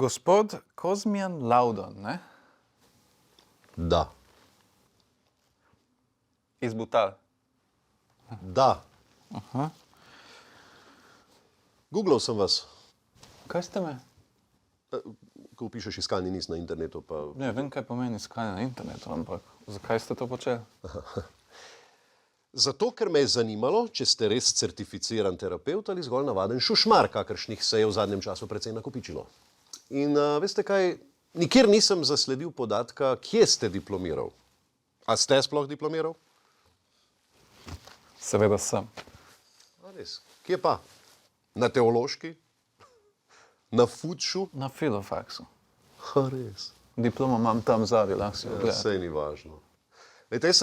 Gospod Kozmijan Laudon, ne? Da. Iz Butal. Da. Googlal sem vas. Kaj ste me? Ko pišeš iskalni niz na internetu, pa... Ne, vem, kaj pomeni iskanje na internetu, ampak zakaj ste to počeli? Zato, ker me je zanimalo, če ste res certificiran terapevt ali zgolj navaden šušmar, kakršnih se je v zadnjem času precej nakopičilo. In veste kaj, nikjer nisem zasledil podatka, kje ste diplomiral. A ste sploh diplomiral? Seveda sem. A res? Kje pa? Na teološki? Na futšu? Na filofaksu. A res? Diplomo imam tam zadaj, lahko si jo gledam. Saj ni važno. Lejte,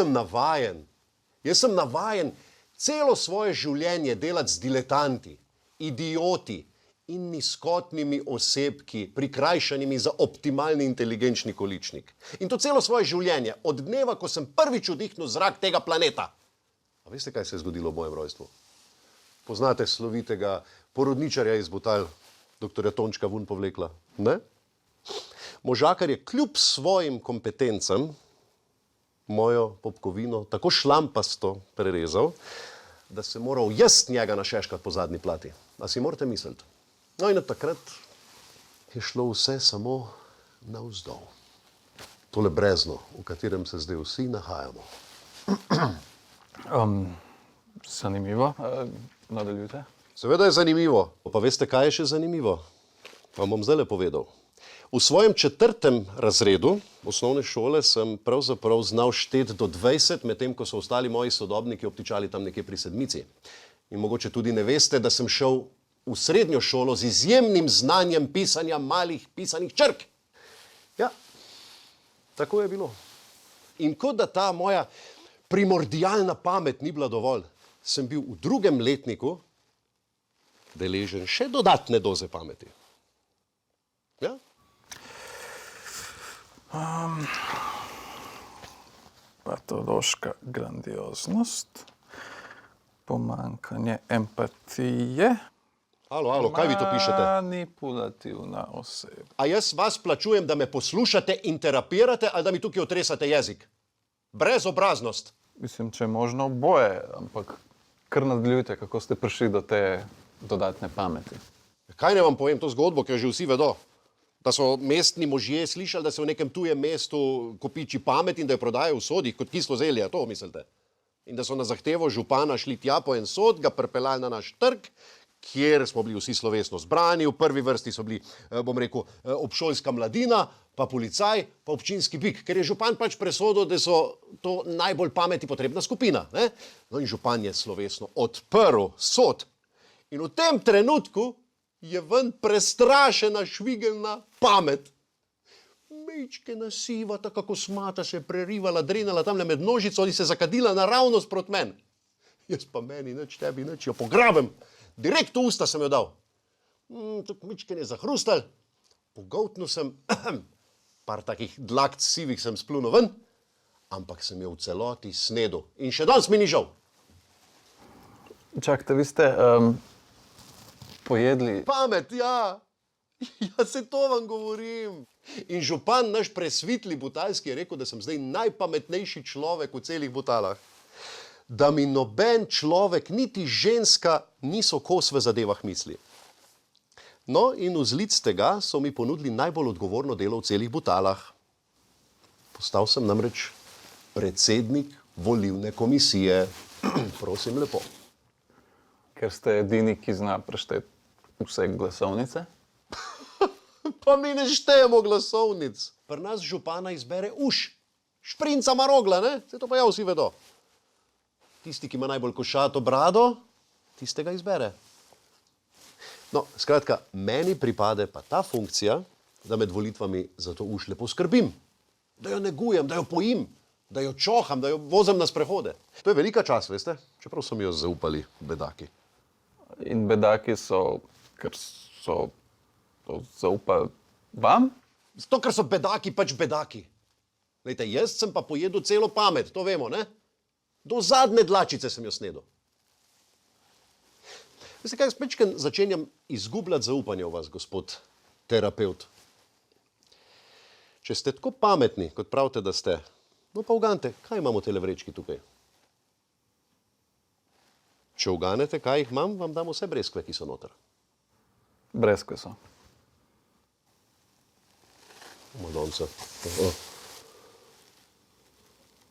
jaz sem navajen celo svoje življenje delati z diletanti, idioti in nizkotnimi osebki, prikrajšanimi za optimalni inteligenčni količnik. In to celo svoje življenje, od dneva, ko sem prvič vdihnil zrak tega planeta. A veste, kaj se je zgodilo v mojem rojstvu? Poznate slovitega porodničarja iz Butal, doktorja Tončka Vun povlekla, ne? Možakar je kljub svojim kompetencam mojo popkovino tako šlampasto prerezal, da se moral jaz njega našeškati po zadnji plati. A si morate misliti? No in od takrat je šlo vse samo navzdol. Tole brezno, v katerem se zdaj vsi nahajamo. Zanimivo. Nadaljujte. Seveda je zanimivo. Pa veste, kaj je še zanimivo? Vam bom zdajle povedal. V svojem 4. razredu osnovne šole sem pravzaprav znal šteti do 20, medtem ko so ostali moji sodobniki obtičali tam nekje pri 7. In mogoče tudi ne veste, da sem šel v srednjo šolo z izjemnim znanjem pisanja malih pisanih črk. Ja, tako je bilo. In kot da ta moja primordialna pamet ni bila dovolj, sem bil v 2. letniku deležen še dodatne doze pameti. Ja? Patološka grandioznost, pomanjkanje empatije, Halo, kaj vi to pišete? manipulativna oseba. A jaz vas plačujem, da me poslušate in terapirate, ali da mi tukaj otresate jezik? Brezobraznost. Mislim, če je možno oboje, ampak kar nadaljujte, kako ste prišli do te dodatne pameti. Kaj ne vam povem to zgodbo, ki jo že vsi vedo? Da so mestni možje slišali, da se v nekem tujem mestu kopiči pamet in da jo prodajajo v sodih kot kislo zelje, to mislite? In da so na zahtevo župana šli tja po en sod, ga pripeljali na naš trg, kjer smo bili vsi slovesno zbrani, v prvi vrsti so bili, bom rekel, obšolska mladina, pa policaj, pa občinski bik, ker je župan pač presodil, da so to najbolj pameti potrebna skupina. Ne? No in župan je slovesno odprl sod in v tem trenutku je ven prestrašena švigelna pamet. Mečkena siva, tako kako smata se prerivala, drenala tamle med nožico in se zakadila naravnost proti meni. Jaz pa meni nič, tebi nič, jo pograbim. Direkt v usta sem jo dal. Tako mečken je zahrustal, pogoltnil sem, par takih dlakt sivih sem splunil ven, ampak sem jo v celoti snedel. In še danes mi ni žal. Čakajte, vi ste pojedli... Pamet, ja. Ja, se to vam govorim. In župan naš presvitli butalski je rekel, da sem zdaj najpametnejši človek v celih Butalah. Da mi noben človek, niti ženska, niso kos v zadevah misli. No, in vzlic tega so mi ponudili najbolj odgovorno delo v celih Butalah. Postal sem namreč predsednik volilne komisije. Prosim lepo. Ker ste edini, ki zna prešteti vse glasovnice? Pa mi ne štejemo glasovnic. Pri nas župana izbere uš. Šprinca Marogla, ne? Se to pa ja vsi vedo. Tisti, ki ima najbolj košato brado, tistega izbere. No, skratka, meni pripade pa ta funkcija, da med volitvami za to uš lepo skrbim. Da jo negujem, da jo pojim, da jo čoham, da jo vozim na sprehode. To je velika čast, veste? Čeprav so mi jo zaupali bedaki. In bedaki so, ker so to zaupali vam? Zato, ker so bedaki pač bedaki. Lejte, jaz sem pa pojedel celo pamet, to vemo, ne? Do zadnje dlačice sem jo snedel. Veste kaj, jaz mečkeno začenjam izgubljati zaupanje v vas, gospod terapeut. Če ste tako pametni, kot pravite, da ste, no pa uganete, kaj imamo tele vrečki tukaj? Če uganete, kaj jih imam, vam dam vse breskve, ki so noter. Breskve so. Madonca.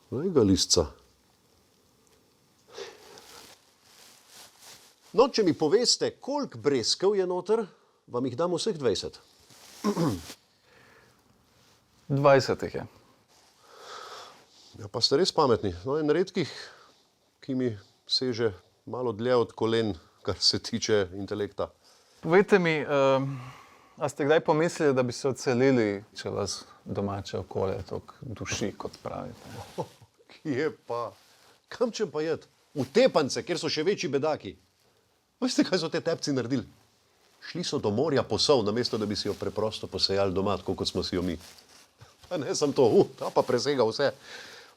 Glej ga listca. No, če mi poveste, koliko breskev je noter, vam jih dam vseh 20. 20 jih je. Ja, pa ste res pametni. No, en redkih, ki mi seže malo dlje od kolen, kar se tiče intelekta. Povejte mi, a ste kdaj pomislili, da bi se odselili, če vas domače okolje toliko duši, kot pravite? Kje pa? Kam čem pa jed? V Tepance, kjer so še večji bedaki. Veste, kaj so te tepci naredili? Šli so do morja po sol, namesto da bi si jo preprosto posejali doma, tako kot smo si jo mi. Pa ne sem to, ta pa presega vse.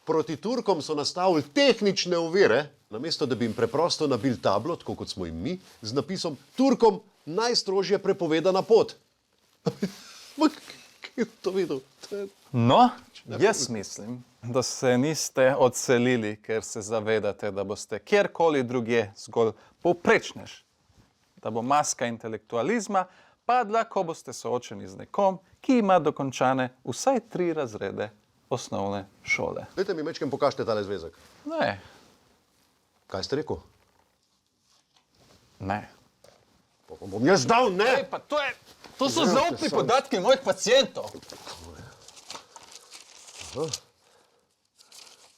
Proti Turkom so nastavili tehnične ovire, namesto da bi jim preprosto nabili tablo, tako kot smo jim mi, z napisom Turkom najstrožje prepovedana pot. Kje je to videl? No, jaz mislim, da se niste odselili, ker se zavedate, da boste kjerkoli drugje zgolj povprečnež. Da bo maska intelektualizma padla, ko boste soočeni z nekom, ki ima dokončane vsaj 3 razrede osnovne šole. Dajte mi mečkem pokažite tale zvezek. Ne, Kaj ste rekel? ne. Pa bom jaz dal, ne! Pa to so zaupni podatki mojih pacientov.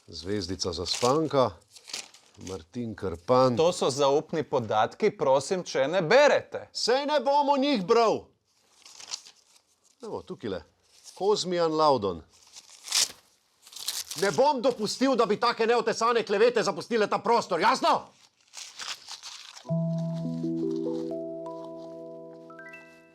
Zvezdica Zaspanka, Martin Krpan. To so zaupni podatki, prosim, če ne berete. Sej ne bom o njih bral. Evo, tukajle. Kozmijan Laudon. Ne bom dopustil, da bi take neotesane klevete zapustile ta prostor, jasno?